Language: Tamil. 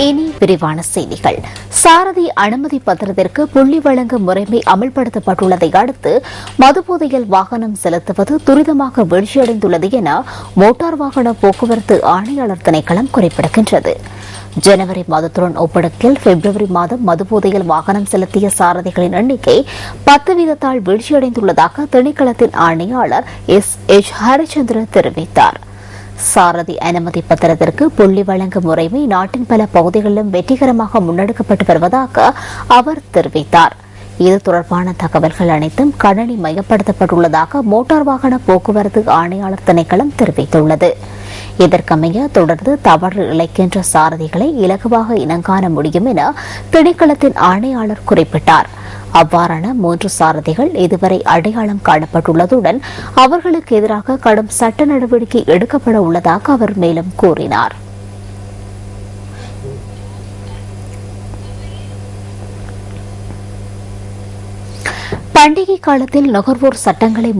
இனி விரிவான செய்திகள். சாரதி அனுமதி பத்திரத்திற்கு புள்ளி வழங்கும் முறைமை அமல்படுத்தப்பட்டுள்ளதை அடுத்து மதுபோதையில் வாகனம் செலுத்துவது துரிதமாக வீழ்ச்சியடைந்துள்ளது என மோட்டார் வாகன போக்குவரத்து ஆணையாளர் திணைக்களம் குறிப்பிடுகின்றது. ஜனவரி மாதத்துடன் ஒப்பிடுகையில் பிப்ரவரி மாதம் மதுபோதையில் வாகனம் செலுத்திய சாரதிகளின் எண்ணிக்கை 10 வீதத்தால் வீழ்ச்சியடைந்துள்ளதாக திணைக்களத்தின் ஆணையாளர் எஸ் ஹரிச்சந்திர தெரிவித்தார். சாரதி அனுமதி பத்திரத்திற்கு புள்ளி வழங்கும் முறைமை நாட்டின் பல பகுதிகளிலும் வெற்றிகரமாக முன்னெடுக்கப்பட்டு வருவதாக அவர் தெரிவித்தார். இது தொடர்பான தகவல்கள் அனைத்தும் கணனி மையப்படுத்தப்பட்டுள்ளதாக மோட்டார் வாகன போக்குவரத்து ஆணையாளர் திணைக்களம் தெரிவித்துள்ளது. இதற்கமைய தொடர்ந்து தவறு இழைக்கின்ற சாரதிகளை இலகுவாக இனங்காண முடியும் என திணைக்களத்தின் ஆணையாளர் குறிப்பிட்டார். அவ்வாறான 3 சாரதிகள் இதுவரை அடையாளம் காணப்பட்டுள்ளதுடன் அவர்களுக்கு எதிராக கடும் சட்ட நடவடிக்கை எடுக்கப்பட உள்ளதாக அவர் மேலும் கூறினார். பண்டிகை காலத்தில் நுகர்வோர் சட்டங்களை